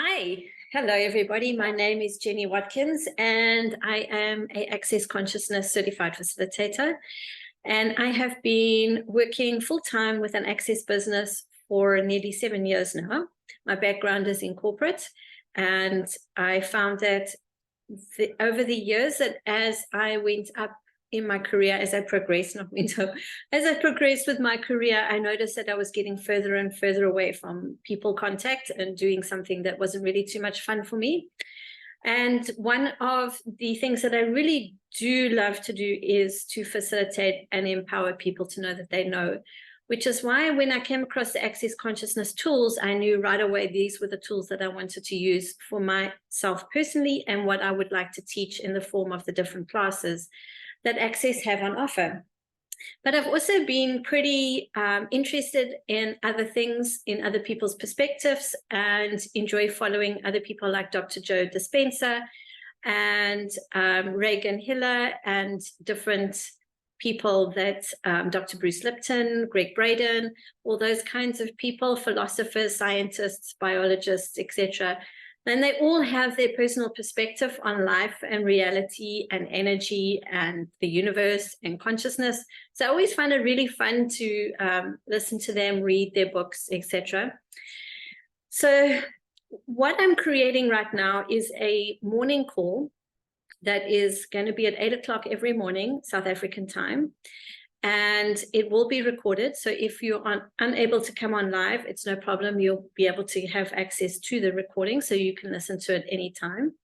Hi, hello everybody. My name is Jenny Watkins and I am a Access Consciousness Certified Facilitator. And I have been working full-time with an Access business for nearly 7 years now. My background is in corporate, and I found that over the years that as I went up in my career, as I progressed, as I progressed with my career, I noticed that I was getting further and further away from people contact and doing something that wasn't really too much fun for me. And one of the things that I really do love to do is to facilitate and empower people to know that they know, which is why when I came across the Access Consciousness tools, I knew right away these were the tools that I wanted to use for myself personally and what I would like to teach in the form of the different classes that Access have on offer. But I've also been pretty interested in other things, in other people's perspectives, and enjoy following other people like Dr. Joe Dispenza and Reagan Hiller and different people that Dr. Bruce Lipton, Greg Braden, all those kinds of people, philosophers, scientists, biologists, etc. And they all have their personal perspective on life and reality and energy and the universe and consciousness. So I always find it really fun to listen to them, read their books, etc. So what I'm creating right now is a morning call that is going to be at 8 o'clock every morning, South African time. And it will be recorded. So if you're unable to come on live, it's no problem. You'll be able to have access to the recording so you can listen to it anytime.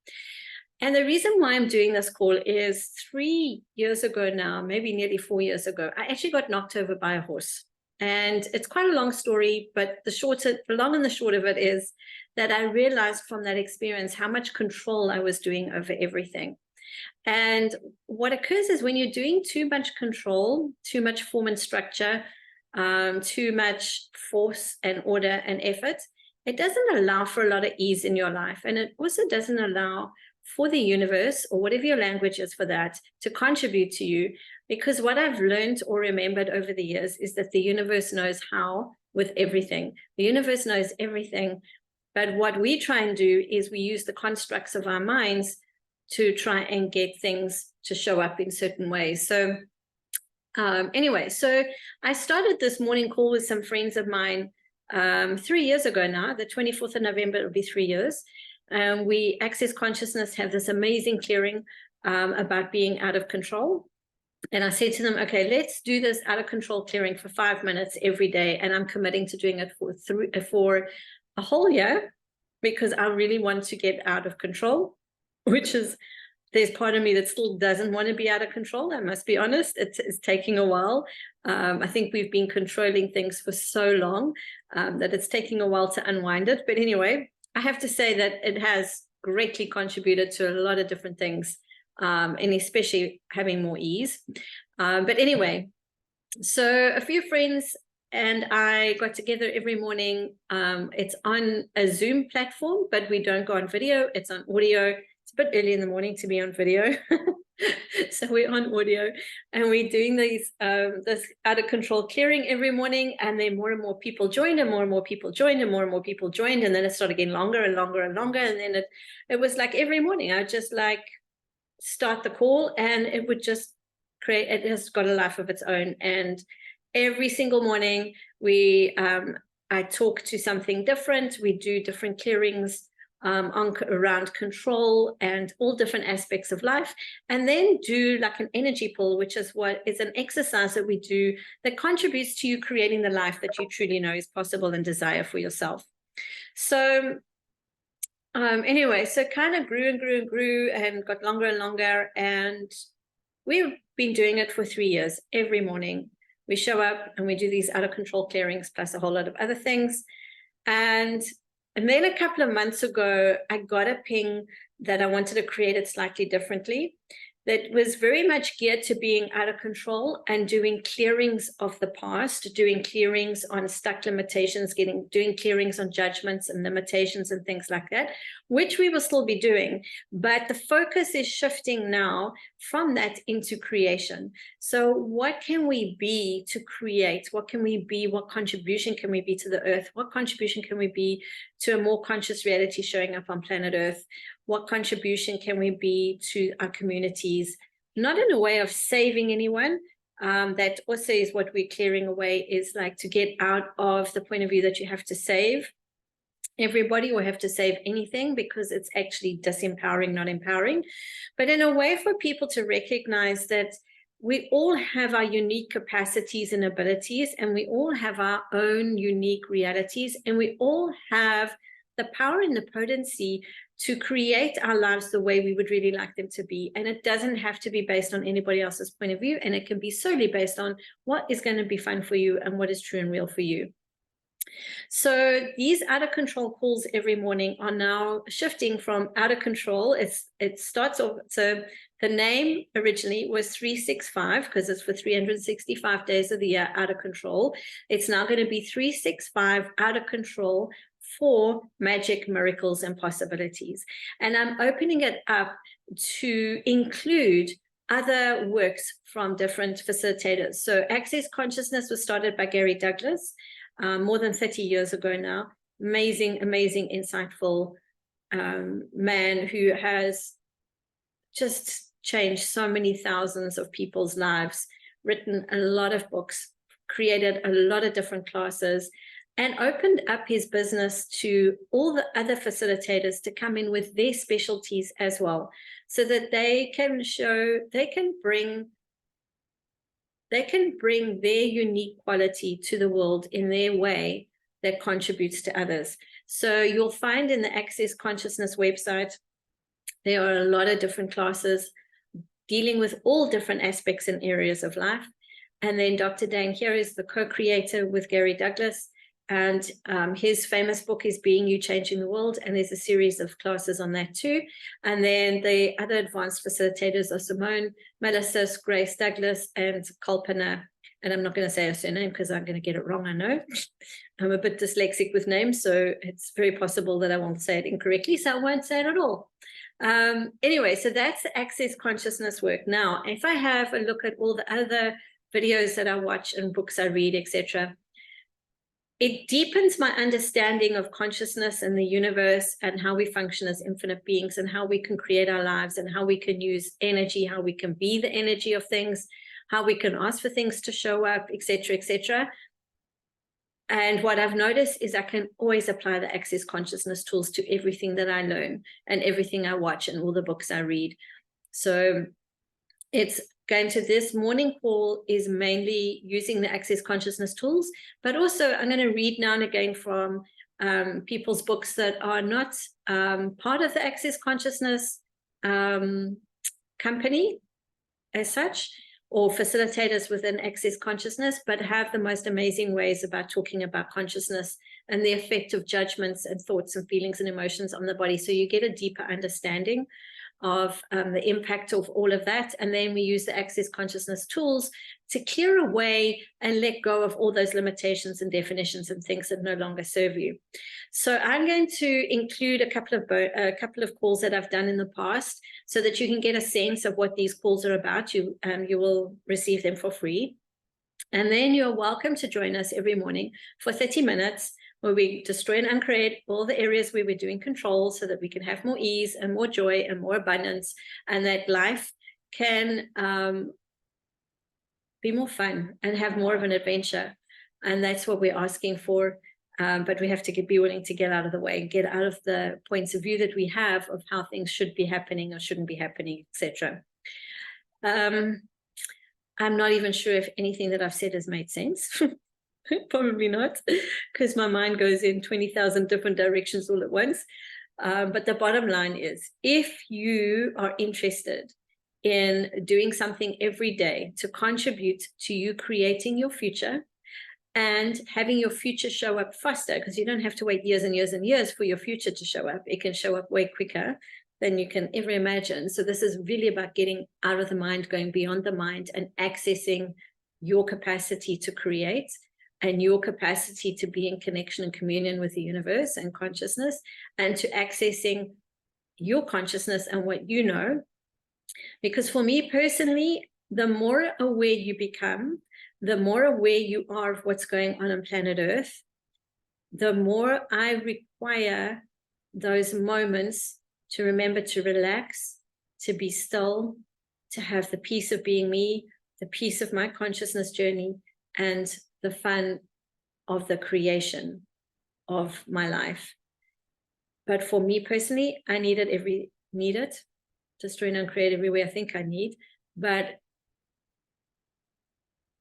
And the reason why I'm doing this call is 3 years ago now, maybe nearly 4 years ago, I actually got knocked over by a horse. And it's quite a long story, but the long and the short of it is that I realized from that experience how much control I was doing over everything. And what occurs is when you're doing too much control, too much form and structure, too much force and order and effort, it doesn't allow for a lot of ease in your life. And it also doesn't allow for the universe, or whatever your language is for that, to contribute to you. Because what I've learned or remembered over the years is that the universe knows how with everything. The universe knows everything. But what we try and do is we use the constructs of our minds to try and get things to show up in certain ways. So anyway, so I started this morning call with some friends of mine 3 years ago now. The 24th of November, it'll be 3 years. We, Access Consciousness, have this amazing clearing about being out of control. And I said to them, okay, let's do this out of control clearing for 5 minutes every day. And I'm committing to doing it for a whole year, because I really want to get out of control. Which is, there's part of me that still doesn't want to be out of control. I must be honest. It's taking a while. I think we've been controlling things for so long that it's taking a while to unwind it. But anyway, I have to say that it has greatly contributed to a lot of different things, and especially having more ease. But anyway, so a few friends and I got together every morning. It's on a Zoom platform, but we don't go on video. It's on audio. It's a bit early in the morning to be on video. So we're on audio and we're doing these this out of control clearing every morning, and then more and more people joined and more and more people joined and more and more people joined, and then it started getting longer and longer and longer, and then it was like every morning I would just like start the call and it would just create, it has got a life of its own. And every single morning I talk to something different. We do different clearings around control and all different aspects of life, and then do like an energy pull, which is what is an exercise that we do that contributes to you creating the life that you truly know is possible and desire for yourself. So anyway, so kind of grew and grew and grew and got longer and longer, and we've been doing it for 3 years. Every morning we show up and we do these out of control clearings plus a whole lot of other things. And then a couple of months ago, I got a ping that I wanted to create it slightly differently. that was very much geared to being out of control and doing clearings of the past, doing clearings on stuck limitations, doing clearings on judgments and limitations and things like that, which we will still be doing. But the focus is shifting now from that into creation. So what can we be to create? What can we be? What contribution can we be to the earth? What contribution can we be to a more conscious reality showing up on planet Earth? What contribution can we be to our communities? Not in a way of saving anyone. That also is what we're clearing away, is like to get out of the point of view that you have to save everybody or have to save anything, because it's actually disempowering, not empowering. But in a way for people to recognize that we all have our unique capacities and abilities, and we all have our own unique realities, and we all have the power and the potency to create our lives the way we would really like them to be. And it doesn't have to be based on anybody else's point of view, and it can be solely based on what is going to be fun for you and what is true and real for you. So these out of control calls every morning are now shifting from out of control. It starts off, so the name originally was 365 because it's for 365 days of the year out of control. It's now going to be 365 out of control for magic, miracles, and possibilities. And I'm opening it up to include other works from different facilitators. So Access Consciousness was started by Gary Douglas more than 30 years ago now. Amazing, amazing, insightful man who has just changed so many thousands of people's lives, written a lot of books, created a lot of different classes, and opened up his business to all the other facilitators to come in with their specialties as well, so that they can bring their unique quality to the world in their way that contributes to others. So you'll find in the Access Consciousness website, there are a lot of different classes dealing with all different aspects and areas of life. And then Dr. Dan here is the co-creator with Gary Douglas. And his famous book is Being You, Changing the World. And there's a series of classes on that too. And then the other advanced facilitators are Simone, Melissa, Grace Douglas, and Kalpana. And I'm not going to say her surname because I'm going to get it wrong, I know. I'm a bit dyslexic with names, so it's very possible that I won't say it incorrectly, so I won't say it at all. Anyway, so that's the Access Consciousness work. Now, if I have a look at all the other videos that I watch and books I read, etc., it deepens my understanding of consciousness and the universe and how we function as infinite beings and how we can create our lives and how we can use energy, how we can be the energy of things, how we can ask for things to show up, etc., etc. And what I've noticed is I can always apply the Access Consciousness tools to everything that I learn and everything I watch and all the books I read. So it's going to this morning call is mainly using the Access Consciousness tools, but also I'm going to read now and again from people's books that are not part of the Access Consciousness company as such, or facilitators within Access Consciousness, but have the most amazing ways about talking about consciousness and the effect of judgments and thoughts and feelings and emotions on the body. So you get a deeper understanding of the impact of all of that. And then we use the Access Consciousness tools to clear away and let go of all those limitations and definitions and things that no longer serve you. So I'm going to include a couple of calls that I've done in the past so that you can get a sense of what these calls are about. You will receive them for free. And then you're welcome to join us every morning for 30 minutes where we destroy and uncreate all the areas where we're doing control so that we can have more ease and more joy and more abundance, and that life can be more fun and have more of an adventure. And that's what we're asking for. But we have to be willing to get out of the way and get out of the points of view that we have of how things should be happening or shouldn't be happening, etc. I'm not even sure if anything that I've said has made sense. Probably not, because my mind goes in 20,000 different directions all at once. But the bottom line is, if you are interested in doing something every day to contribute to you creating your future and having your future show up faster, because you don't have to wait years and years and years for your future to show up. It can show up way quicker than you can ever imagine. So this is really about getting out of the mind, going beyond the mind, and accessing your capacity to create and your capacity to be in connection and communion with the universe and consciousness, and to accessing your consciousness and what you know. Because for me personally, the more aware you become, the more aware you are of what's going on planet Earth, the more I require those moments to remember to relax, to be still, to have the peace of being me, the peace of my consciousness journey, and the fun of the creation of my life. But for me personally, I need it, destroy and uncreate everywhere I think I need. But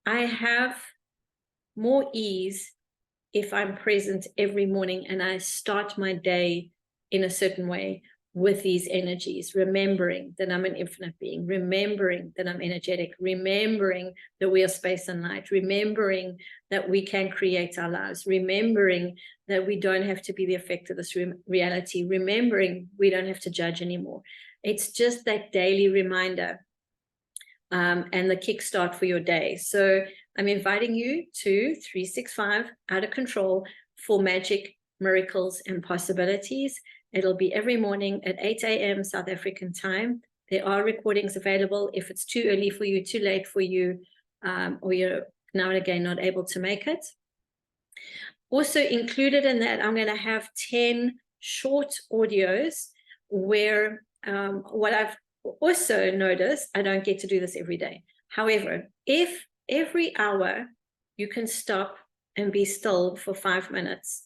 I have more ease if I'm present every morning and I start my day in a certain way with these energies, remembering that I'm an infinite being, remembering that I'm energetic, remembering that we are space and light, remembering that we can create our lives, remembering that we don't have to be the effect of this reality, remembering we don't have to judge anymore. It's just that daily reminder and the kickstart for your day. So I'm inviting you to 365 Out of Control for magic, miracles, and possibilities. It'll be every morning at 8 a.m. South African time. There are recordings available if it's too early for you, too late for you, or you're now and again not able to make it. Also included in that, I'm going to have 10 short audios where what I've also noticed, I don't get to do this every day. However, if every hour you can stop and be still for 5 minutes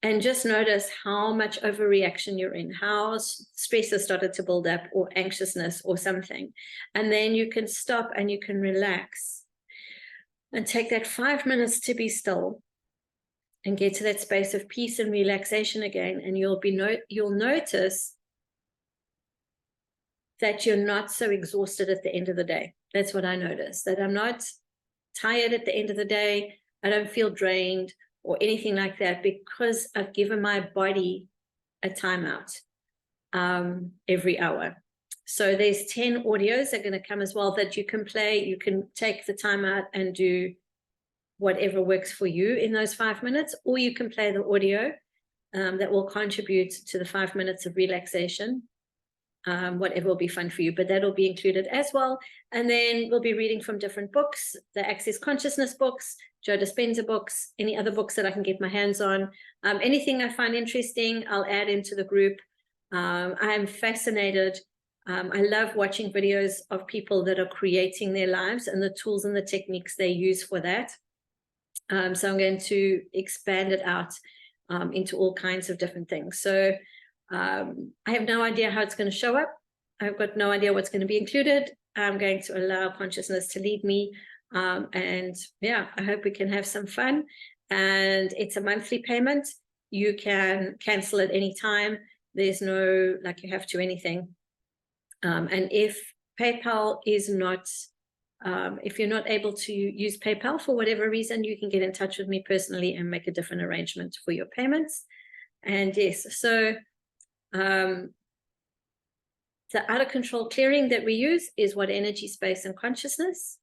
and just notice how much overreaction you're in, how stress has started to build up, or anxiousness or something, and then you can stop and you can relax and take that 5 minutes to be still and get to that space of peace and relaxation again, and you'll notice that you're not so exhausted at the end of the day. That's what I noticed, that I'm not tired at the end of the day. I don't feel drained or anything like that, because I've given my body a timeout every hour. So there's 10 audios that are going to come as well that you can play. You can take the time out and do whatever works for you in those 5 minutes, or you can play the audio that will contribute to the 5 minutes of relaxation. Whatever will be fun for you, but that'll be included as well. And then we'll be reading from different books, the Access Consciousness books, Joe Dispenza books, any other books that I can get my hands on. Anything I find interesting, I'll add into the group. I'm fascinated. I love watching videos of people that are creating their lives and the tools and the techniques they use for that. So I'm going to expand it out into all kinds of different things. So I have no idea how it's going to show up. I've got no idea what's going to be included. I'm going to allow consciousness to lead me. And yeah, I hope we can have some fun. And it's a monthly payment. You can cancel at any time. There's no, like, you have to anything. And if PayPal is not, if you're not able to use PayPal for whatever reason, you can get in touch with me personally and make a different arrangement for your payments. And yes, so the out of control clearing that we use is what energy, space, and consciousness,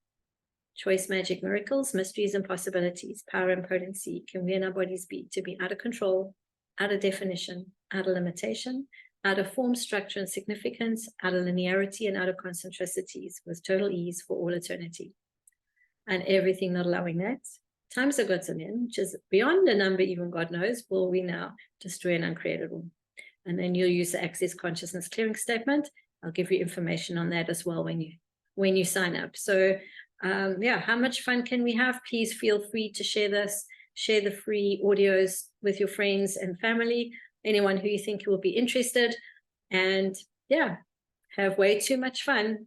choice, magic, miracles, mysteries, and possibilities, power and potency can we in our bodies be to be out of control, out of definition, out of limitation, out of form, structure, and significance, out of linearity, and out of concentricities, with total ease for all eternity. And everything not allowing that, times a godzillion, which is beyond a number even God knows, will we now destroy and uncreate it all. And then you'll use the Access Consciousness Clearing Statement. I'll give you information on that as well when you sign up. So yeah, how much fun can we have? Please feel free to share this, share the free audios with your friends and family, anyone who you think will be interested. And yeah, have way too much fun.